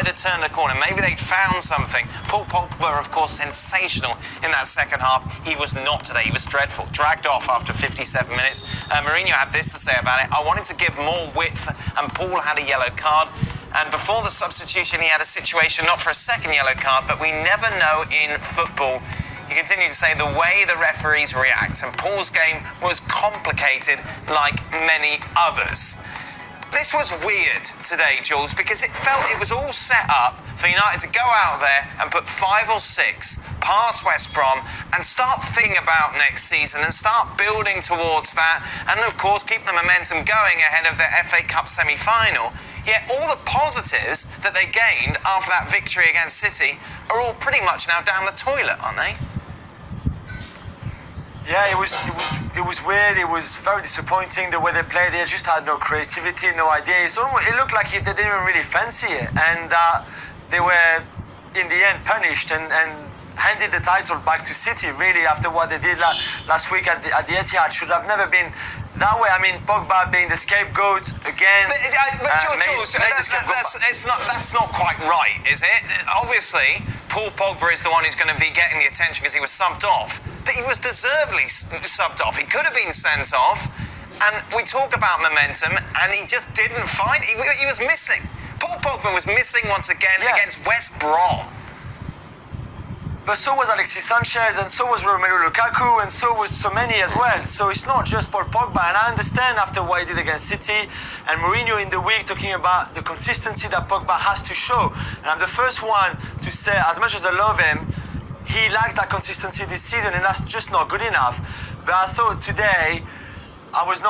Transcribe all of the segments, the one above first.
to turn the corner. Maybe they found something. Paul Pogba, of course, sensational in that second half. He was not today. He was dreadful. Dragged off after 57 minutes. Mourinho had this to say about it. I wanted to give more width, and Paul had a yellow card. And before the substitution, he had a situation, not for a second yellow card, but we never know in football. He continued to say the way the referees react, and Paul's game was complicated like many others. This was weird today, Jules, because it felt it was all set up for United to go out there and put 5 or 6 past West Brom and start thinking about next season and start building towards that, and of course keep the momentum going ahead of the FA Cup semi-final. Yet all the positives that they gained after that victory against City are all pretty much now down the toilet, aren't they? Yeah, it was weird. It was very disappointing the way they played. They just had no creativity, no idea. It looked like they didn't really fancy it, and they were in the end punished and handed the title back to City. Really, after what they did last week at the Etihad, should have never been that way. I mean, Pogba being the scapegoat again. But Jules, that's not quite right, is it? Obviously, Paul Pogba is the one who's going to be getting the attention because he was subbed off. But he was deservedly subbed off. He could have been sent off. And we talk about momentum, and he just didn't find it. He was missing. Paul Pogba was missing once again against West Brom. But so was Alexis Sanchez, and so was Romelu Lukaku, and so was so many as well. So it's not just Paul Pogba. And I understand after what he did against City, and Mourinho in the week talking about the consistency that Pogba has to show. And I'm the first one to say, as much as I love him, he lacks that consistency this season, and that's just not good enough. But I thought today, I was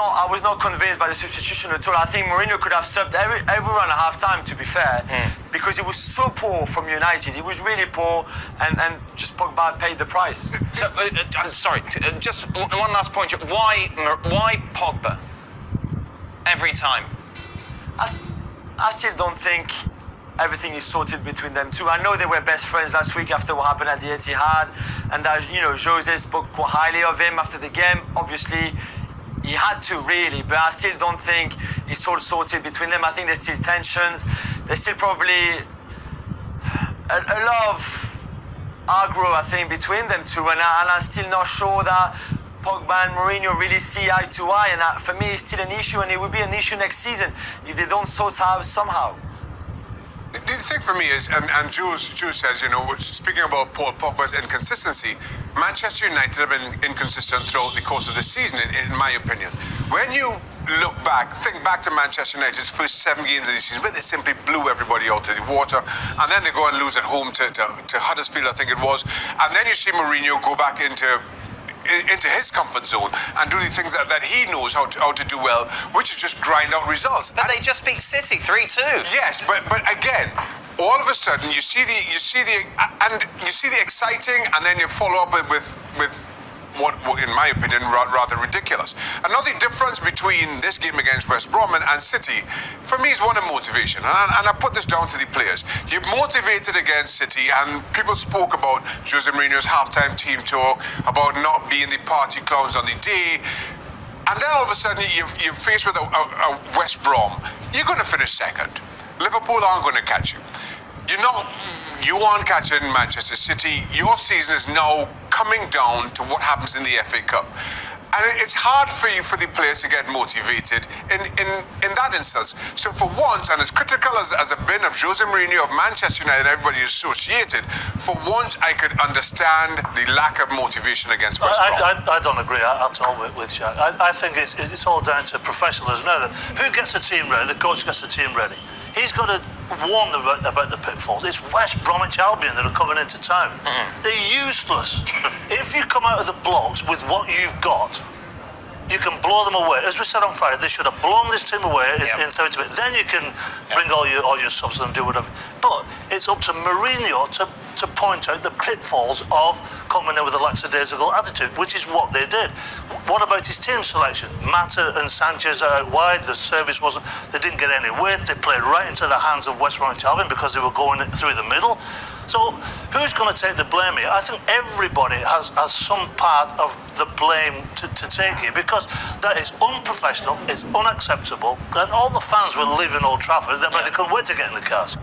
not convinced by the substitution at all. I think Mourinho could have subbed everyone at half-time, to be fair, because it was so poor from United. It was really poor, and just Pogba paid the price. So, sorry, just one last point. Why Pogba? Every time? I still don't think everything is sorted between them two. I know they were best friends last week after what happened at the Etihad, and that, Jose spoke quite highly of him after the game. Obviously, he had to, really, but I still don't think it's all sorted between them. I think there's still tensions. There's still probably a lot of aggro, I think, between them two, and I'm still not sure that Pogba and Mourinho really see eye to eye, and for me it's still an issue, and it will be an issue next season if they don't sort out somehow. The thing for me is, and Jules says, speaking about Paul Pogba's inconsistency, Manchester United have been inconsistent throughout the course of the season, in my opinion. When you think back to Manchester United's first 7 games of the season, where they simply blew everybody out of the water, and then they go and lose at home to Huddersfield, I think it was, and then you see Mourinho go back into his comfort zone and do the things that he knows how to do well, which is just grind out results. But they just beat City 3-2. Yes, but again, all of a sudden you see the exciting, and then you follow up with what, in my opinion, rather ridiculous. Another difference between this game against West Brom and City, for me, is one of motivation. And I put this down to the players. You're motivated against City, and people spoke about Jose Mourinho's halftime team talk, about not being the party clowns on the day. And then all of a sudden, you're faced with a West Brom. You're going to finish second. Liverpool aren't going to catch you. You aren't catching Manchester City. Your season is now coming down to what happens in the FA Cup. And it's hard for the players to get motivated in that instance. So for once, and as critical as I've been of Jose Mourinho, of Manchester United, and everybody associated, for once I could understand the lack of motivation against West Brom. I don't agree at all with Jack. I think it's all down to professionalism. Now, who gets the team ready? The coach gets the team ready. He's got to warn them about the pitfalls. It's West Bromwich Albion that are coming into town. They're useless. If you come out of the blocks with what you've got, you can blow them away. As we said on Friday, they should have blown this team away in 30 minutes. Then you can bring all your subs and do whatever. But it's up to Mourinho to point out the pitfalls of coming in with a lackadaisical attitude, which is what they did. What about his team selection? Mata and Sanchez are out wide. The service they didn't get any width. They played right into the hands of West Bromwich Albion because they were going through the middle. So who's going to take the blame here? I think everybody has some part of the blame to take here, because that is unprofessional, it's unacceptable, and all the fans will leave in Old Trafford. They couldn't wait to get in the cars.